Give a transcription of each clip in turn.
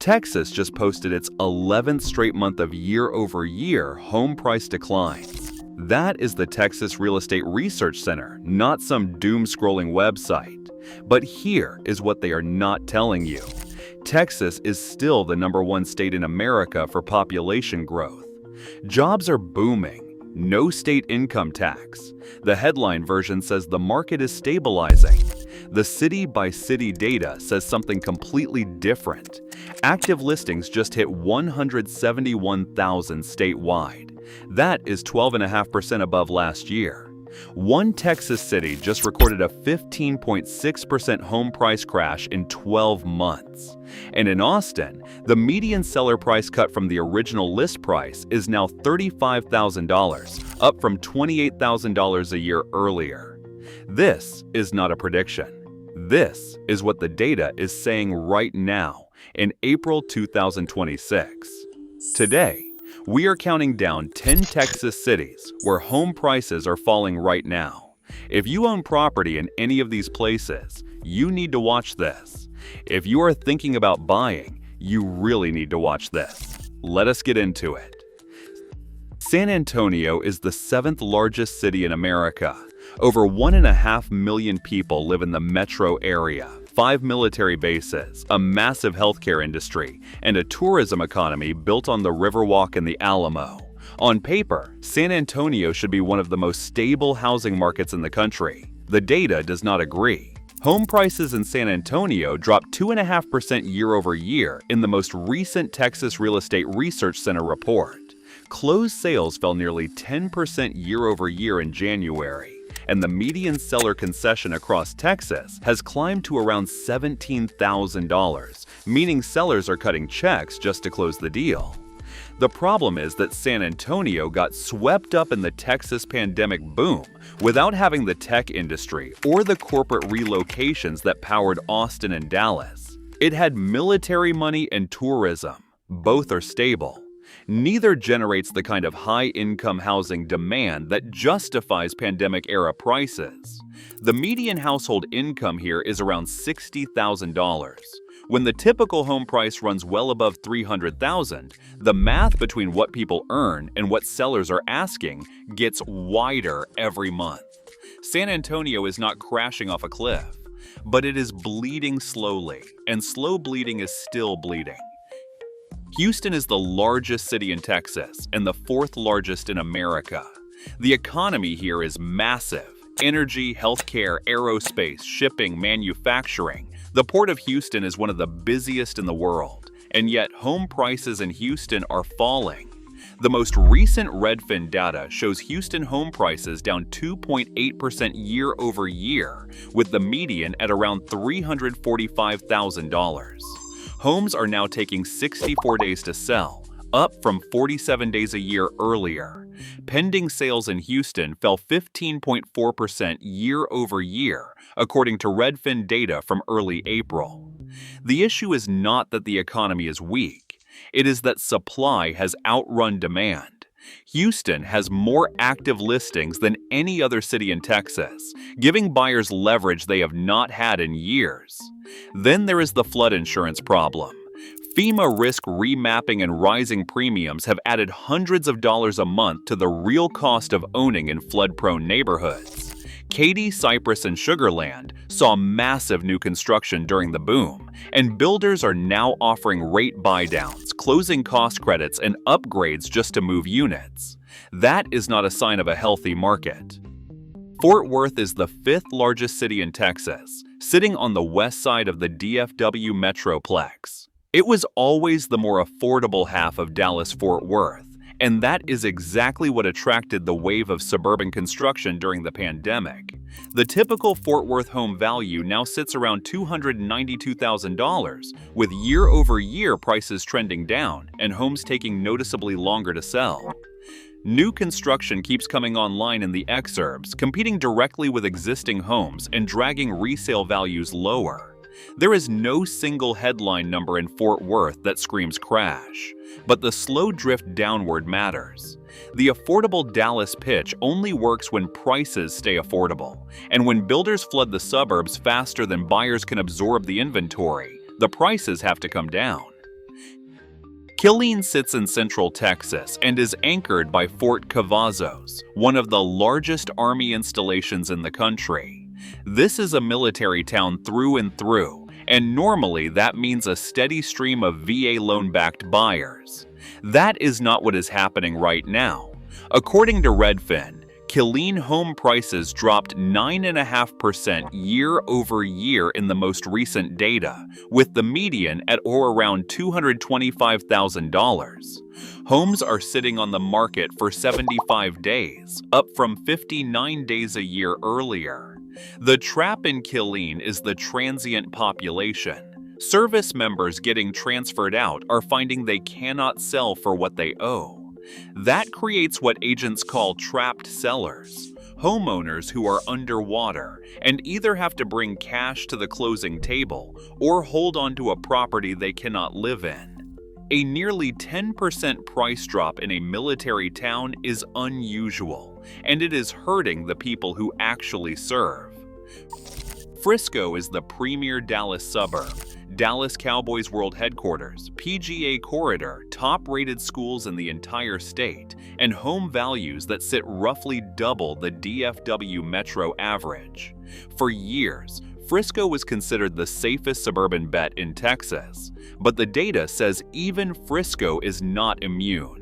Texas just posted its 11th straight month of year-over-year home price declines. That is the Texas Real Estate Research Center, not some doom-scrolling website. But here is what they are not telling you. Texas is still the #1 state in America for population growth. Jobs are booming. No state income tax. The headline version says the market is stabilizing. The city-by-city data says something completely different. Active listings just hit 171,000 statewide. That is 12.5% above last year. One Texas city just recorded a 15.6% home price crash in 12 months. And in Austin, the median seller price cut from the original list price is now $35,000, up from $28,000 a year earlier. This is not a prediction. This is what the data is saying right now in April 2026. Today, we are counting down 10 Texas cities where home prices are falling right now. If you own property in any of these places, you need to watch this. If you are thinking about buying, you really need to watch this. Let us get into it. San Antonio is the 7th largest city in America. Over 1.5 million people live in the metro area. 5 military bases, a massive healthcare industry, and a tourism economy built on the Riverwalk and the Alamo. On paper, San Antonio should be one of the most stable housing markets in the country. The data does not agree. Home prices in San Antonio dropped 2.5% year-over-year in the most recent Texas Real Estate Research Center report. Closed sales fell nearly 10% year-over-year in January. And the median seller concession across Texas has climbed to around $17,000, meaning sellers are cutting checks just to close the deal. The problem is that San Antonio got swept up in the Texas pandemic boom without having the tech industry or the corporate relocations that powered Austin and Dallas. It had military money and tourism. Both are stable. Neither generates the kind of high-income housing demand that justifies pandemic-era prices. The median household income here is around $60,000. When the typical home price runs well above $300,000, the math between what people earn and what sellers are asking gets wider every month. San Antonio is not crashing off a cliff, but it is bleeding slowly, and slow bleeding is still bleeding. Houston is the largest city in Texas and the 4th largest in America. The economy here is massive. Energy, healthcare, aerospace, shipping, manufacturing. The Port of Houston is one of the busiest in the world, and yet home prices in Houston are falling. The most recent Redfin data shows Houston home prices down 2.8% year-over-year, with the median at around $345,000. Homes are now taking 64 days to sell, up from 47 days a year earlier. Pending sales in Houston fell 15.4% year-over-year, according to Redfin data from early April. The issue is not that the economy is weak. It is that supply has outrun demand. Houston has more active listings than any other city in Texas, giving buyers leverage they have not had in years. Then there is the flood insurance problem. FEMA risk remapping and rising premiums have added hundreds of dollars a month to the real cost of owning in flood-prone neighborhoods. Katy, Cypress, and Sugar Land saw massive new construction during the boom, and builders are now offering rate buydowns, closing cost credits, and upgrades just to move units. That is not a sign of a healthy market. Fort Worth is the 5th largest city in Texas, sitting on the west side of the DFW Metroplex. It was always the more affordable half of Dallas-Fort Worth, and that is exactly what attracted the wave of suburban construction during the pandemic. The typical Fort Worth home value now sits around $292,000, with year-over-year prices trending down and homes taking noticeably longer to sell. New construction keeps coming online in the exurbs, competing directly with existing homes and dragging resale values lower. There is no single headline number in Fort Worth that screams crash, but the slow drift downward matters. The affordable Dallas pitch only works when prices stay affordable, and when builders flood the suburbs faster than buyers can absorb the inventory, the prices have to come down. Killeen sits in central Texas and is anchored by Fort Cavazos, one of the largest Army installations in the country. This is a military town through and through, and normally that means a steady stream of VA loan-backed buyers. That is not what is happening right now. According to Redfin, Killeen home prices dropped 9.5% year over year in the most recent data, with the median at or around $225,000. Homes are sitting on the market for 75 days, up from 59 days a year earlier. The trap in Killeen is the transient population. Service members getting transferred out are finding they cannot sell for what they owe. That creates what agents call trapped sellers, homeowners who are underwater and either have to bring cash to the closing table or hold onto a property they cannot live in. A nearly 10% price drop in a military town is unusual, and it is hurting the people who actually serve. Frisco is the premier Dallas suburb. Dallas Cowboys World Headquarters, PGA Corridor, top-rated schools in the entire state, and home values that sit roughly double the DFW metro average. For years, Frisco was considered the safest suburban bet in Texas, but the data says even Frisco is not immune.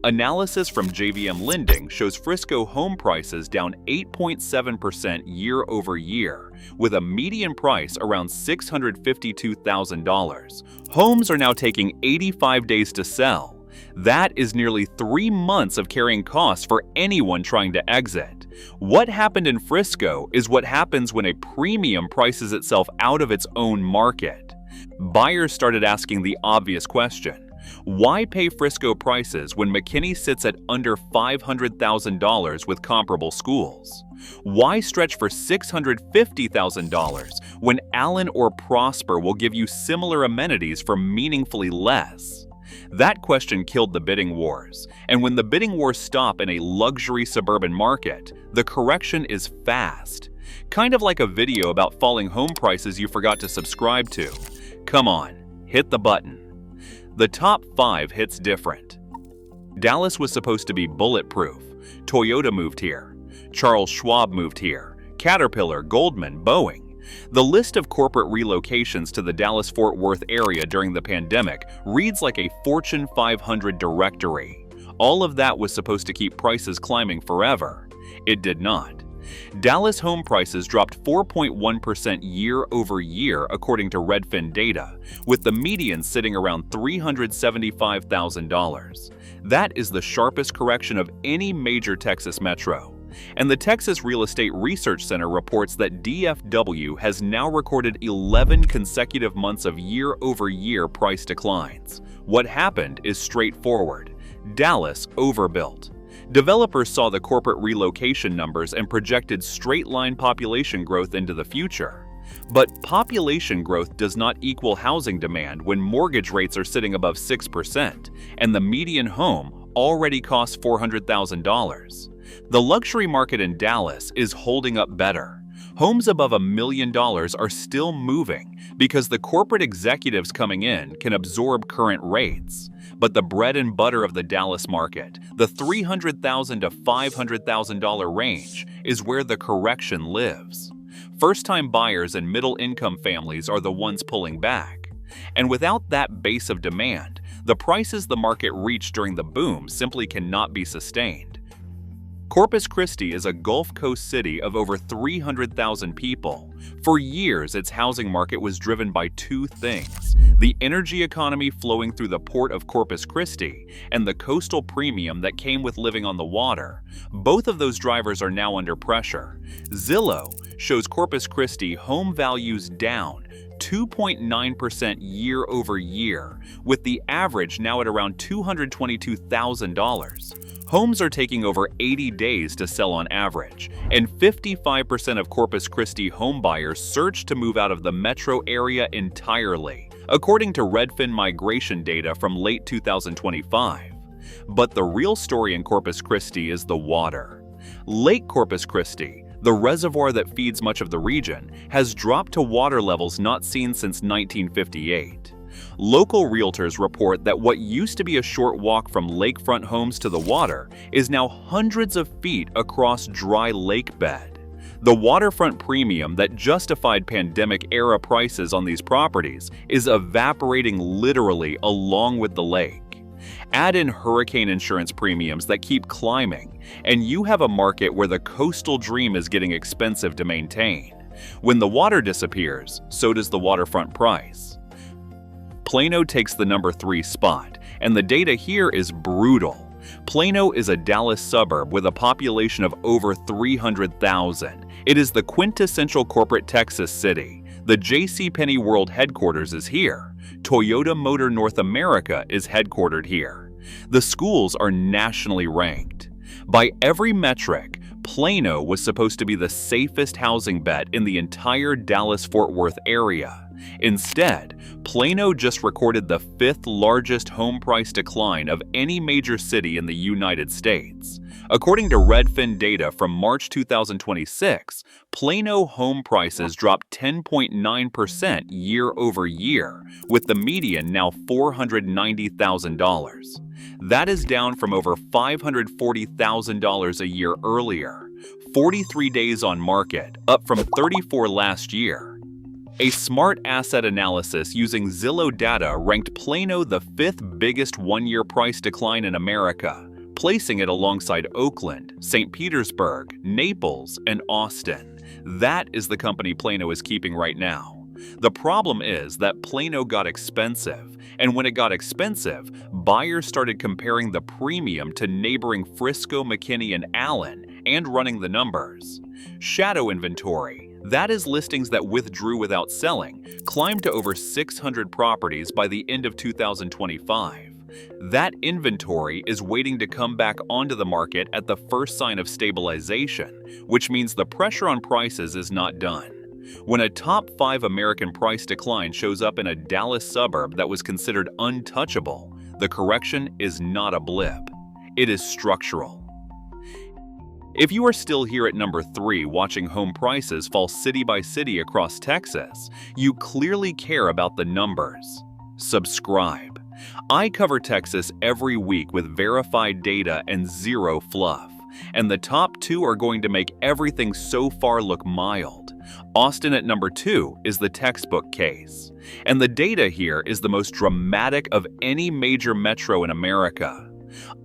Analysis from JVM Lending shows Frisco home prices down 8.7% year over year, with a median price around $652,000. Homes are now taking 85 days to sell. That is nearly 3 months of carrying costs for anyone trying to exit. What happened in Frisco is what happens when a premium prices itself out of its own market. Buyers started asking the obvious question: why pay Frisco prices when McKinney sits at under $500,000 with comparable schools? Why stretch for $650,000 when Allen or Prosper will give you similar amenities for meaningfully less? That question killed the bidding wars, and when the bidding wars stop in a luxury suburban market, the correction is fast. Kind of like a video about falling home prices you forgot to subscribe to. Come on, hit the button. The top 5 hits different. Dallas was supposed to be bulletproof. Toyota moved here. Charles Schwab moved here. Caterpillar, Goldman, Boeing. The list of corporate relocations to the Dallas-Fort Worth area during the pandemic reads like a Fortune 500 directory. All of that was supposed to keep prices climbing forever. It did not. Dallas home prices dropped 4.1% year over year according to Redfin data, with the median sitting around $375,000. That is the sharpest correction of any major Texas metro. And the Texas Real Estate Research Center reports that DFW has now recorded 11 consecutive months of year-over-year price declines. What happened is straightforward. Dallas overbuilt. Developers saw the corporate relocation numbers and projected straight-line population growth into the future. But population growth does not equal housing demand when mortgage rates are sitting above 6% and the median home already costs $400,000. The luxury market in Dallas is holding up better. Homes above $1 million are still moving because the corporate executives coming in can absorb current rates. But the bread and butter of the Dallas market, the $300,000 to $500,000 range, is where the correction lives. First-time buyers and middle-income families are the ones pulling back. And without that base of demand, the prices the market reached during the boom simply cannot be sustained. Corpus Christi is a Gulf Coast city of over 300,000 people. For years, its housing market was driven by two things: the energy economy flowing through the port of Corpus Christi and the coastal premium that came with living on the water. Both of those drivers are now under pressure. Zillow shows Corpus Christi home values down 2.9% year over year, with the average now at around $222,000. Homes are taking over 80 days to sell on average, and 55% of Corpus Christi homebuyers search to move out of the metro area entirely, according to Redfin migration data from late 2025. But the real story in Corpus Christi is the water. Lake Corpus Christi, the reservoir that feeds much of the region, has dropped to water levels not seen since 1958. Local realtors report that what used to be a short walk from lakefront homes to the water is now hundreds of feet across dry lake bed. The waterfront premium that justified pandemic-era prices on these properties is evaporating literally along with the lake. Add in hurricane insurance premiums that keep climbing, and you have a market where the coastal dream is getting expensive to maintain. When the water disappears, so does the waterfront price. Plano takes the number 3 spot, and the data here is brutal. Plano is a Dallas suburb with a population of over 300,000. It is the quintessential corporate Texas city. The JCPenney World headquarters is here. Toyota Motor North America is headquartered here. The schools are nationally ranked. By every metric, Plano was supposed to be the safest housing bet in the entire Dallas-Fort Worth area. Instead, Plano just recorded the 5th largest home price decline of any major city in the United States. According to Redfin data from March 2026, Plano home prices dropped 10.9% year over year, with the median now $490,000. That is down from over $540,000 a year earlier, 43 days on market, up from 34 last year. A smart asset analysis using Zillow data ranked Plano the 5th biggest one-year price decline in America, placing it alongside Oakland, St. Petersburg, Naples, and Austin. That is the company Plano is keeping right now. The problem is that Plano got expensive, and when it got expensive, buyers started comparing the premium to neighboring Frisco, McKinney, and Allen, and running the numbers. Shadow inventory, that is listings that withdrew without selling, climbed to over 600 properties by the end of 2025. That inventory is waiting to come back onto the market at the first sign of stabilization, which means the pressure on prices is not done. When a top 5 American price decline shows up in a Dallas suburb that was considered untouchable, the correction is not a blip. It is structural. If you are still here at number 3 watching home prices fall city by city across Texas, you clearly care about the numbers. Subscribe. I cover Texas every week with verified data and zero fluff, and the top 2 are going to make everything so far look mild. Austin at number 2 is the textbook case, and the data here is the most dramatic of any major metro in America.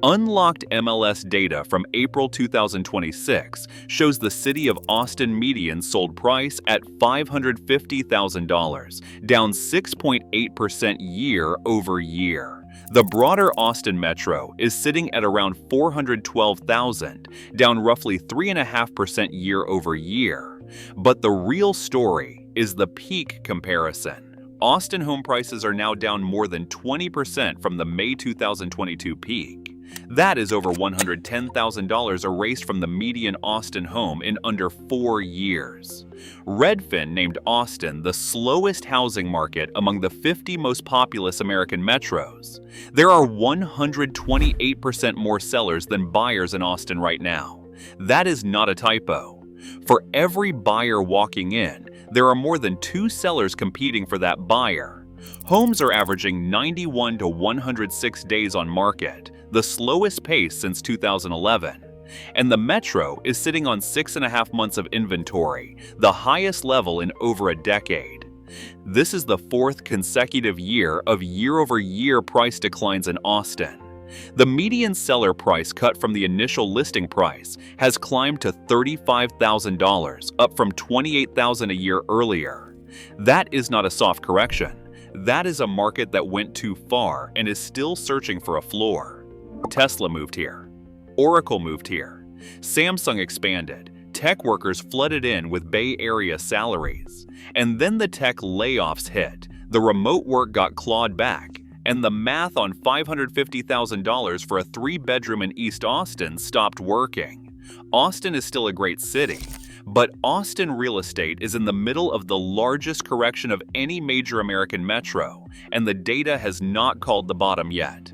Unlocked MLS data from April 2026 shows the city of Austin median sold price at $550,000, down 6.8% year over year. The broader Austin metro is sitting at around $412,000, down roughly 3.5% year over year. But the real story is the peak comparison. Austin home prices are now down more than 20% from the May 2022 peak. That is over $110,000 erased from the median Austin home in under 4 years. Redfin named Austin the slowest housing market among the 50 most populous American metros. There are 128% more sellers than buyers in Austin right now. That is not a typo. For every buyer walking in, there are more than 2 sellers competing for that buyer. Homes are averaging 91 to 106 days on market, the slowest pace since 2011. And the metro is sitting on 6.5 months of inventory, the highest level in over a decade. This is the 4th consecutive year of year-over-year price declines in Austin. The median seller price cut from the initial listing price has climbed to $35,000, up from $28,000 a year earlier. That is not a soft correction. That is a market that went too far and is still searching for a floor. Tesla moved here. Oracle moved here. Samsung expanded. Tech workers flooded in with Bay Area salaries. And then the tech layoffs hit. The remote work got clawed back. And the math on $550,000 for a 3-bedroom in East Austin stopped working. Austin is still a great city, but Austin real estate is in the middle of the largest correction of any major American metro, and the data has not called the bottom yet.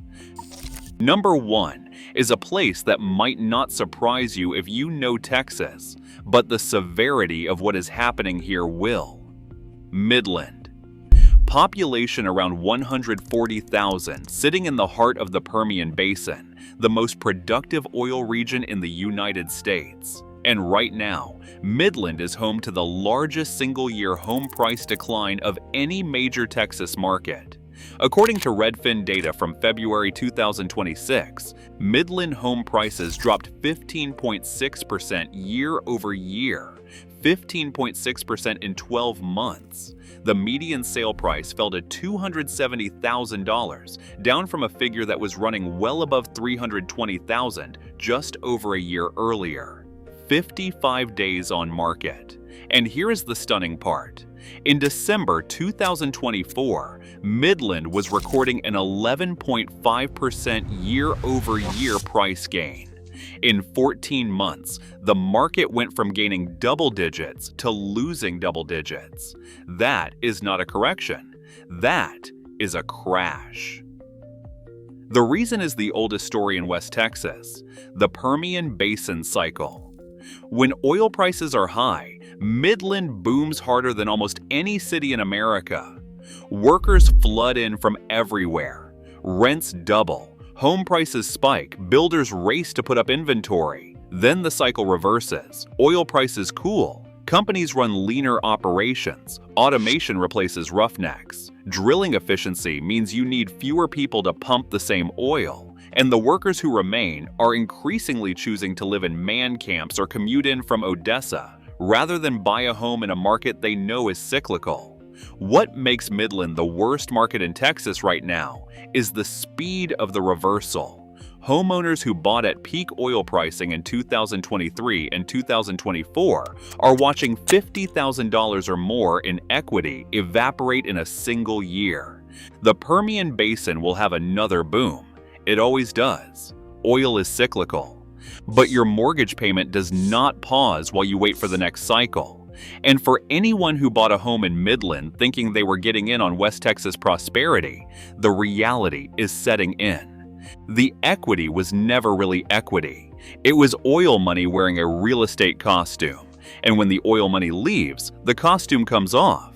Number 1 is a place that might not surprise you if you know Texas, but the severity of what is happening here will. Midland. Population around 140,000, sitting in the heart of the Permian Basin, the most productive oil region in the United States. And right now, Midland is home to the largest single-year home price decline of any major Texas market. According to Redfin data from February 2026, Midland home prices dropped 15.6% year over year, 15.6% in 12 months. The median sale price fell to $270,000, down from a figure that was running well above $320,000 just over a year earlier. 55 days on market. And here is the stunning part. In December 2024, Midland was recording an 11.5% year-over-year price gain. In 14 months, the market went from gaining double digits to losing double digits. That is not a correction. That is a crash. The reason is the oldest story in West Texas, the Permian Basin cycle. When oil prices are high, Midland booms harder than almost any city in America. Workers flood in from everywhere. Rents double. Home prices spike. Builders race to put up inventory. Then the cycle reverses. Oil prices cool. Companies run leaner operations. Automation replaces roughnecks. Drilling efficiency means you need fewer people to pump the same oil. And the workers who remain are increasingly choosing to live in man camps or commute in from Odessa, rather than buy a home in a market they know is cyclical. What makes Midland the worst market in Texas right now is the speed of the reversal. Homeowners who bought at peak oil pricing in 2023 and 2024 are watching $50,000 or more in equity evaporate in a single year. The Permian Basin will have another boom. It always does. Oil is cyclical. But your mortgage payment does not pause while you wait for the next cycle. And for anyone who bought a home in Midland thinking they were getting in on West Texas prosperity, the reality is setting in. The equity was never really equity. It was oil money wearing a real estate costume. And when the oil money leaves, the costume comes off.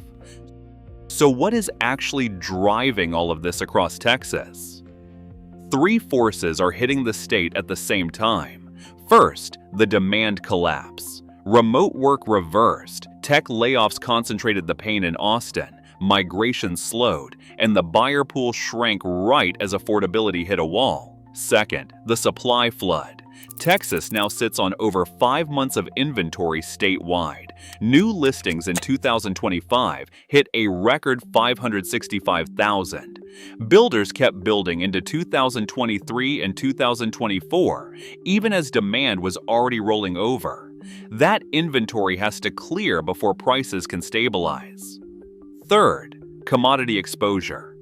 So what is actually driving all of this across Texas? Three forces are hitting the state at the same time. First, the demand collapse. Remote work reversed, tech layoffs concentrated the pain in Austin, migration slowed, and the buyer pool shrank right as affordability hit a wall. Second, the supply flood. Texas now sits on over 5 months of inventory statewide. New listings in 2025 hit a record 565,000. Builders kept building into 2023 and 2024, even as demand was already rolling over. That inventory has to clear before prices can stabilize. Third, commodity exposure.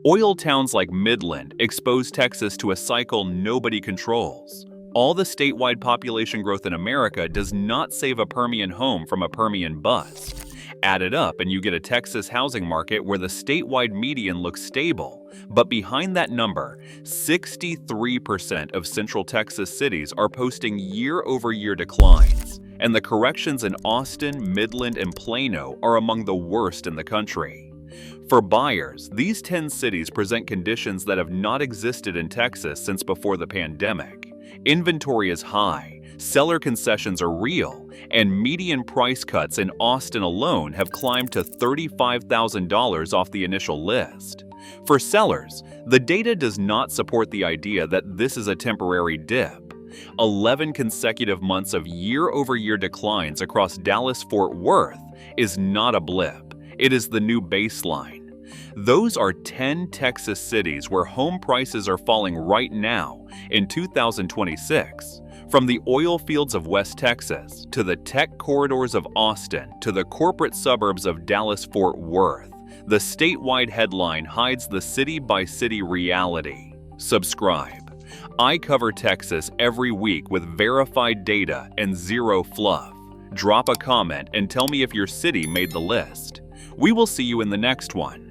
Oil towns like Midland expose Texas to a cycle nobody controls. All the statewide population growth in America does not save a Permian home from a Permian bust. Add it up and you get a Texas housing market where the statewide median looks stable, but behind that number, 63% of Central Texas cities are posting year-over-year declines, and the corrections in Austin, Midland, and Plano are among the worst in the country. For buyers, these 10 cities present conditions that have not existed in Texas since before the pandemic. Inventory is high, seller concessions are real, and median price cuts in Austin alone have climbed to $35,000 off the initial list. For sellers, the data does not support the idea that this is a temporary dip. 11 consecutive months of year-over-year declines across Dallas-Fort Worth is not a blip. It is the new baseline. Those are 10 Texas cities where home prices are falling right now in 2026. From the oil fields of West Texas to the tech corridors of Austin to the corporate suburbs of Dallas-Fort Worth, the statewide headline hides the city-by-city reality. Subscribe. I cover Texas every week with verified data and zero fluff. Drop a comment and tell me if your city made the list. We will see you in the next one.